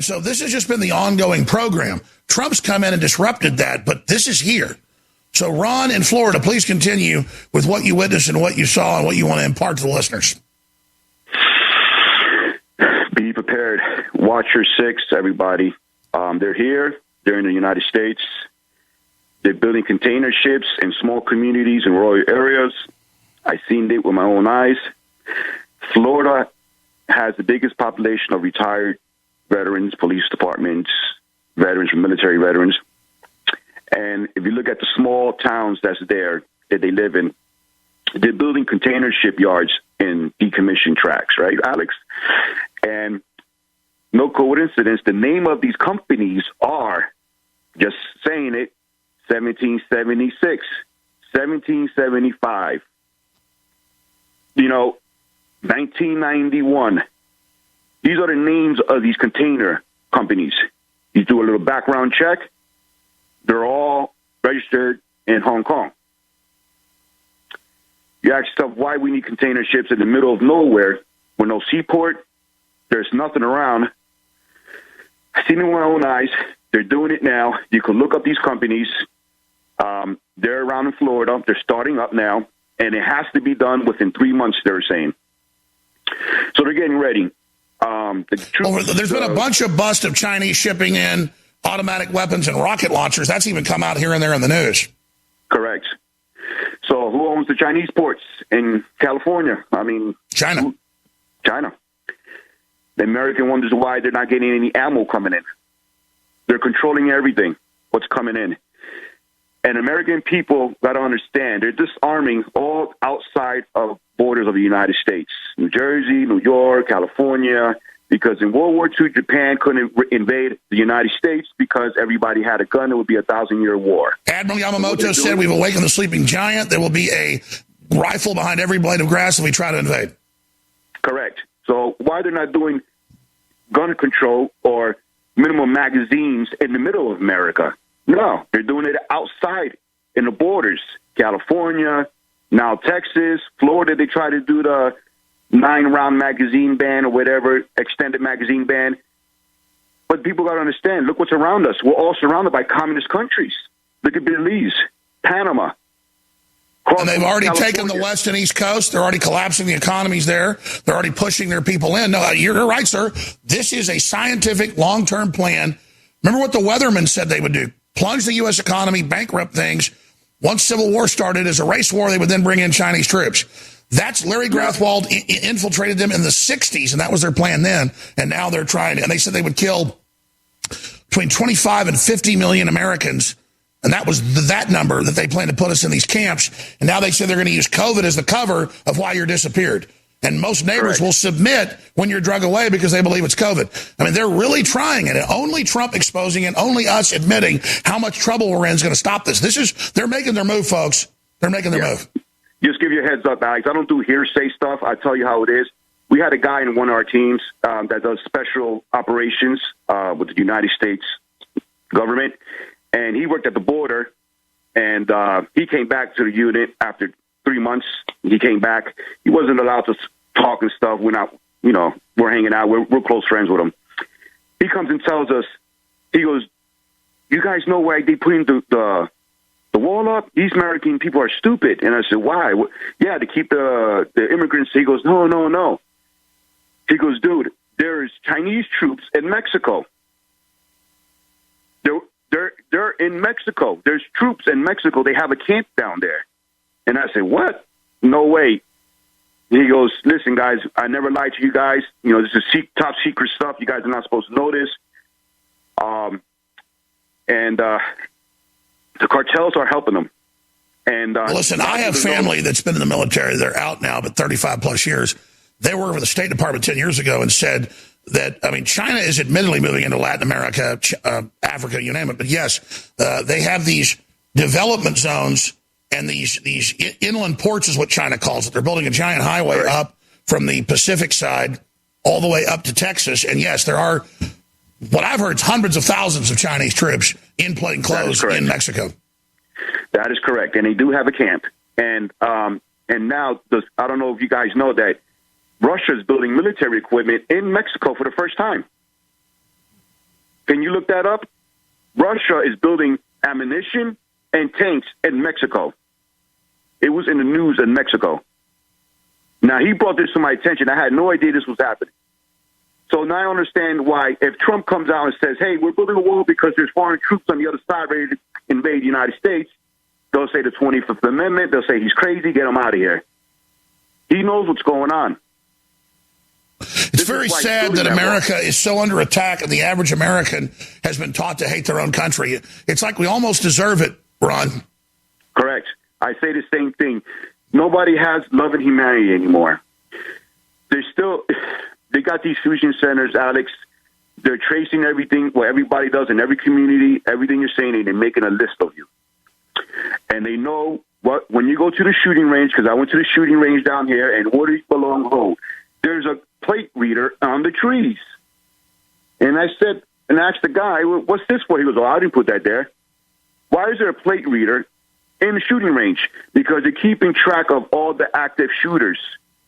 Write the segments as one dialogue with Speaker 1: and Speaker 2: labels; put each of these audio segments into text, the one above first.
Speaker 1: so this has just been the ongoing program. Trump's come in and disrupted that, but this is here. So, Ron in Florida, please continue with what you witnessed and what you saw and what you want to impart to the listeners.
Speaker 2: Be prepared. Watch your six, everybody. They're here. They're in the United States. They're building container ships in small communities in rural areas. I've seen it with my own eyes. Florida has the biggest population of retired veterans, police departments, veterans, military veterans. And if you look at the small towns that's there that they live in, they're building container shipyards in decommissioned tracks, right, Alex? And no coincidence, the name of these companies are, just saying it, 1776, 1775, 1991. These are the names of these container companies. You do a little background check. They're all registered in Hong Kong. You ask yourself why we need container ships in the middle of nowhere with no seaport. There's nothing around. I've seen it with my own eyes. They're doing it now. You can look up these companies. They're around in Florida. They're starting up now, and it has to be done within 3 months, they're saying. So they're getting ready.
Speaker 1: There's been a bunch of busts of Chinese shipping in automatic weapons and rocket launchers. That's even come out here and there in the news.
Speaker 2: Correct. So who owns the Chinese ports in California? I mean,
Speaker 1: China.
Speaker 2: The American wonders why they're not getting any ammo coming in. They're controlling everything, what's coming in. And American people got to understand, they're disarming all outside of borders of the United States. New Jersey, New York, California, because in World War II, Japan couldn't invade the United States because everybody had a gun. It would be a 1,000-year war.
Speaker 1: Admiral Yamamoto said we've awakened the sleeping giant. There will be a rifle behind every blade of grass if we try to invade.
Speaker 2: Correct. So why they're not doing gun control or minimum magazines in the middle of America? No, they're doing it outside in the borders. California, now Texas, Florida, they try to do the 9-round magazine ban or whatever, extended magazine ban. But people got to understand, look what's around us. We're all surrounded by communist countries. Look at Belize, Panama.
Speaker 1: And they've already taken the West and East Coast. They're already collapsing the economies there. They're already pushing their people in. No, you're right, sir. This is a scientific, long-term plan. Remember what the weathermen said they would do. Plunge the U.S. economy, bankrupt things. Once Civil War started as a race war, they would then bring in Chinese troops. That's Larry Grathwold infiltrated them in the 60s, and that was their plan then. And now they're trying, and they said they would kill between 25 and 50 million Americans. And that was that number that they planned to put us in these camps. And now they say they're going to use COVID as the cover of why you're disappeared. And most neighbors will submit when you're drug away because they believe it's COVID. I mean, they're really trying it. And only Trump exposing it, only us admitting how much trouble we're in is going to stop this. They're making their move, folks. They're making their move.
Speaker 2: Just give you a heads up, Alex. I don't do hearsay stuff. I tell you how it is. We had a guy in one of our teams that does special operations with the United States government. And he worked at the border, and he came back to the unit after 3 months. He came back. He wasn't allowed to talk and stuff. We're not, we're hanging out. We're close friends with him. He comes and tells us, he goes, you guys know why they putting the wall up? These American people are stupid. And I said, why? Yeah, to keep the immigrants. He goes, no. He goes, dude, there's Chinese troops in Mexico. They're in Mexico. There's troops in Mexico. They have a camp down there. And I said, what? No way. He goes, listen, guys, I never lied to you guys. This is top secret stuff. You guys are not supposed to know this. And the cartels are helping them. And
Speaker 1: listen, I have family that's been in the military. They're out now, but 35 plus years. They worked for the State Department 10 years ago and said that, China is admittedly moving into Latin America, Africa, you name it. But yes, they have these development zones and these inland ports is what China calls it. They're building a giant highway up from the Pacific side all the way up to Texas. And yes, there are, what I've heard, hundreds of thousands of Chinese troops in plain clothes in Mexico.
Speaker 2: That is correct. And they do have a camp. And now, I don't know if you guys know that Russia is building military equipment in Mexico for the first time. Can you look that up? Russia is building ammunition and tanks in Mexico. It was in the news in Mexico. Now, he brought this to my attention. I had no idea this was happening. So now I understand why, if Trump comes out and says, hey, we're building a wall because there's foreign troops on the other side ready to invade the United States, they'll say the 25th Amendment. They'll say he's crazy. Get him out of here. He knows what's going on.
Speaker 1: It's very sad that America is so under attack and the average American has been taught to hate their own country. It's like we almost deserve it, Ron.
Speaker 2: Correct. I say the same thing. Nobody has love and humanity anymore. They got these fusion centers, Alex. They're tracing everything, what everybody does in every community, everything you're saying, and they're making a list of you. And they know what, when you go to the shooting range, because I went to the shooting range down here, and Woody Belong Road, there's a plate reader on the trees. And I said, and asked the guy, what's this for? He goes, I didn't put that there. Why is there a plate reader in the shooting range? Because they're keeping track of all the active shooters,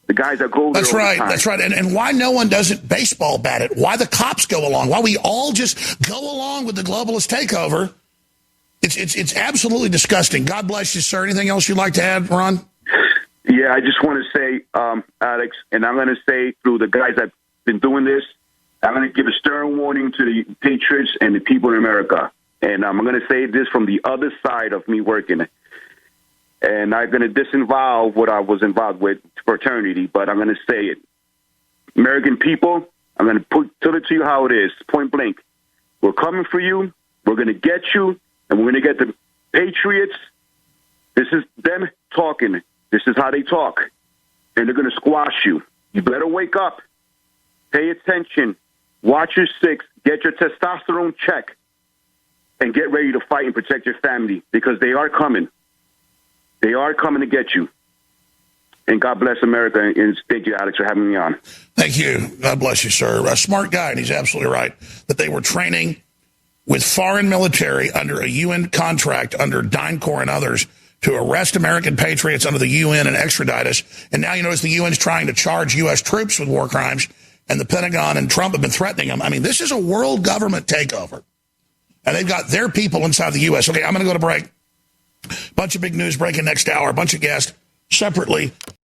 Speaker 2: the guys that go there.
Speaker 1: That's right. That's right. And why no one doesn't baseball bat it? Why the cops go along? Why we all just go along with the globalist takeover? It's absolutely disgusting. God bless you, sir. Anything else you'd like to add, Ron?
Speaker 2: Yeah, I just want to say, Alex, and I'm going to say through the guys that've been doing this, I'm going to give a stern warning to the patriots and the people in America. And I'm going to say this from the other side of me working. And I'm going to disinvolve what I was involved with, fraternity, but I'm going to say it. American people, I'm going to tell it to you how it is, point blank. We're coming for you. We're going to get you, and we're going to get the patriots. This is them talking. This is how they talk. And they're going to squash you. You better wake up. Pay attention. Watch your six. Get your testosterone check. And get ready to fight and protect your family, because they are coming. They are coming to get you. And God bless America. And thank you, Alex, for having me on.
Speaker 1: Thank you. God bless you, sir. A smart guy, and he's absolutely right, that they were training with foreign military under a UN contract, under DynCorp and others, to arrest American patriots under the UN and extradite us. And now you notice the UN's trying to charge U.S. troops with war crimes, and the Pentagon and Trump have been threatening them. I mean, this is a world government takeover. And they've got their people inside the U.S. Okay, I'm going to go to break. Bunch of big news breaking next hour. A bunch of guests separately.